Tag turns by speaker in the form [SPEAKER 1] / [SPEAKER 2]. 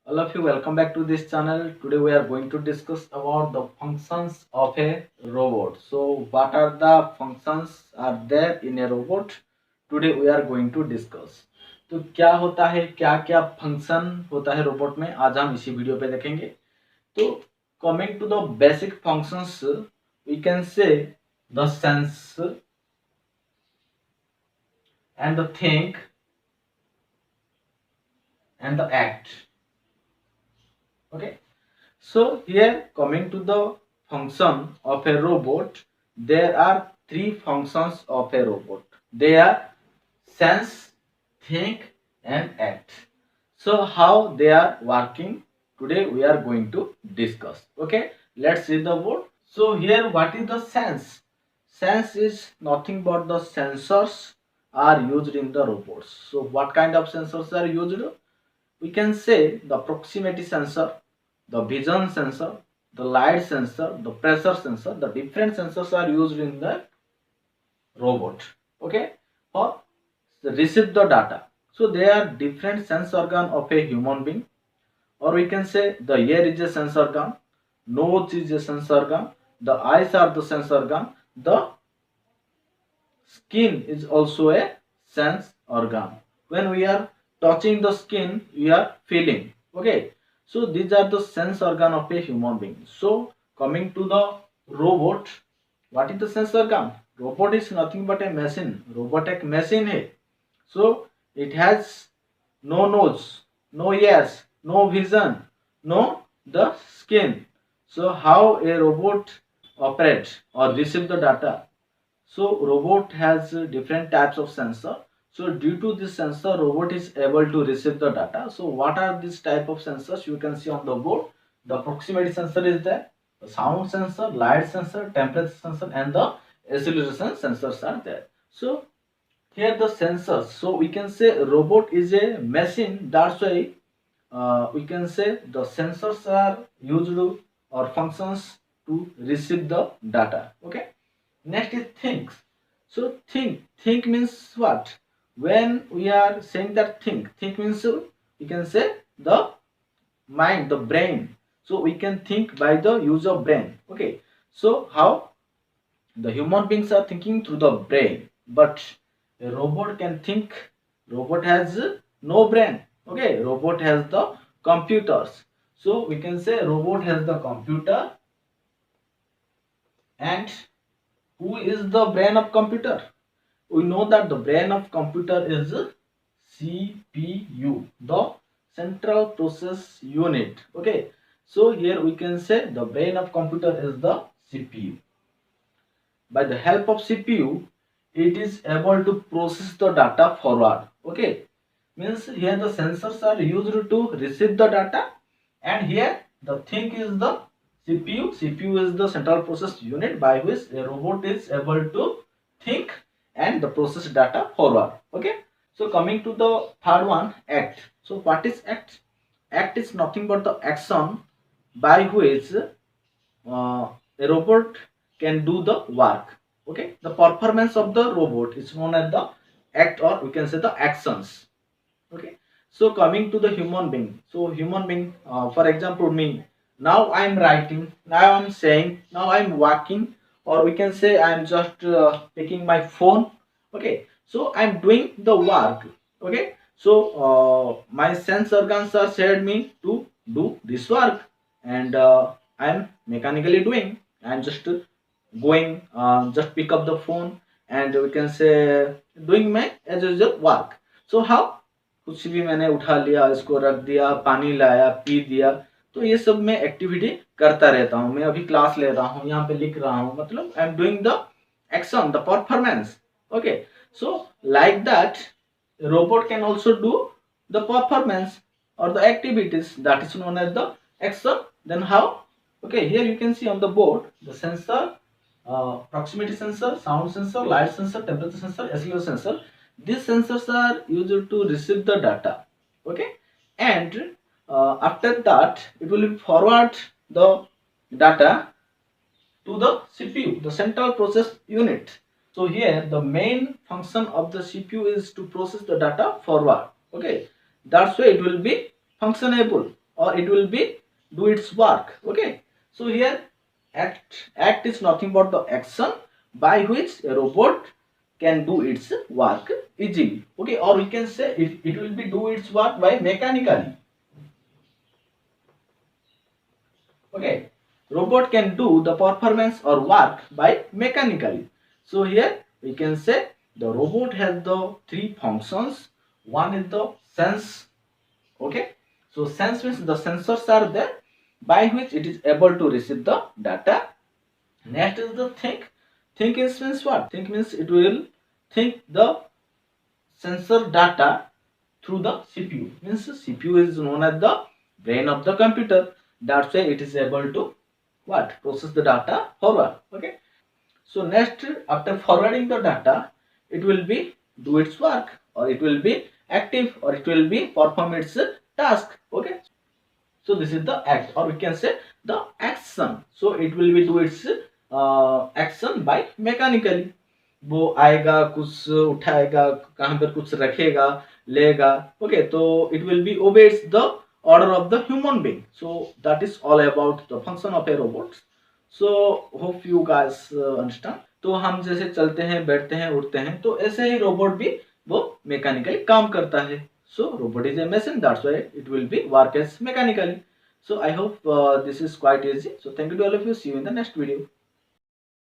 [SPEAKER 1] All of you, welcome back to this channel. Today we are going to discuss about the functions of a robot. So what are the functions are there in a robot? Today we are going to discuss. तो क्या होता है, क्या क्या function होता है robot में, आज हम इसी वीडियो पे देखेंगे. तो coming to the basic functions, we can say the sense and the think and the act. Okay. So here coming to the function of a robot, there are three functions of a robot. They are sense, think and act. So how they are working, today we are going to discuss. Okay, let's see the word. So here what is the sense? Sense is nothing but the sensors are used in the robots. So what kind of sensors are used? We can say the proximity sensor, the vision sensor, the light sensor, the pressure sensor. The different sensors are used in the robot. Okay, for receive the data. So they are different sense organ of a human being, or we can say the ear is a sense organ, nose is a sense organ, the eyes are the sense organ, the skin is also a sense organ. When we are touching the skin, we are feeling. Okay, so these are the sense organ of a human being. So coming to the robot, what is the sense organ? Robot is nothing but a machine. Robot एक machine है. So it has no nose, no ears, no vision, no the skin. So how a robot operate or receive the data? So robot has different types of sensor. So due to this sensor, robot is able to receive the data. So what are these type of sensors? You can see on the board. The proximity sensor is there. The sound sensor, light sensor, temperature sensor, and the acceleration sensors are there. So here the sensors. So we can say robot is a machine. That's why we can say the sensors are used or functions to receive the data. Okay. Next is thinks. So think means what? When we are saying that think means we can say the mind, the brain. So we can think by the use of brain. Okay. So how the human beings are thinking through the brain, but a robot can think. Robot has no brain. Okay. Robot has the computers. So we can say robot has the computer. And who is the brain of computer? We know that the brain of computer is CPU, the central process unit. Okay, so here we can say the brain of computer is the CPU. By the help of CPU, it is able to process the data forward. Okay, means here the sensors are used to receive the data, and here the thing is the CPU. CPU is the central process unit by which a robot is able to think and the process data forward. Okay, so coming to the third one, act. So what is act? Act is nothing but the action by which a robot can do the work. Okay, the performance of the robot is known as the act, or we can say the actions. Okay, so coming to the human being. So human being, for example me, now I am writing, now I am saying, now I am walking, or we can say I am just picking my phone. Okay, so I am doing the work. Okay, so my sense organs are said me to do this work, and I am mechanically doing. I am just going, just pick up the phone, and we can say doing my as usual work. So how? कुछ भी मैंने उठा लिया, इसको रख दिया, पानी लाया, पी दिया, तो ये सब मैं एक्टिविटी करता रहता हूँ. मैं अभी क्लास ले रहा हूँ, यहाँ पे लिख रहा हूँ, मतलब I am doing the action, the performance. Okay, so like that robot can also do the performance or the activities that is known as the action. Then how? Okay, here you can see on the board the sensor, proximity sensor, sound sensor, light sensor, temperature sensor, acceleration sensor. These sensors are used to receive the data. Okay, and after that it will forward the data to the CPU, the central process unit. So here the main function of the CPU is to process the data forward. Okay, that's why it will be functionable. or it will be do its work. Okay, so here act is nothing but the action by which a robot can do its work easily. Okay, or we can say it will be do its work by mechanically. Okay, robot can do the performance or work by mechanically. So here we can say the robot has the three functions. One is the sense. Okay, so sense means the sensors are there by which it is able to receive the data. Next is the think. Think is means what? Think means it will think the sensor data through the CPU. Means CPU is known as the brain of the computer. That's why it is able to what? Process the data forward. Okay. So next, after forwarding the data, it will be do its work, or it will be active, or it will be perform its task. Okay. So this is the act, or we can say the action. So it will be do its action by mechanically. वो आएगा, कुछ उठाएगा, कहाँ पर कुछ रखेगा, लेगा. Okay, तो it will be obeys the order of the human being. So that is all about the function of a robot. So hope you guys understand. तो हम जैसे चलते हैं, बैठते हैं, उठते हैं, तो ऐसे ही रोबोट भी वो मैकेनिकली काम करता है. So robot is a machine, that's why it will be work as mechanically. So I hope this is quite easy. So thank you to all of you. See you in the next video.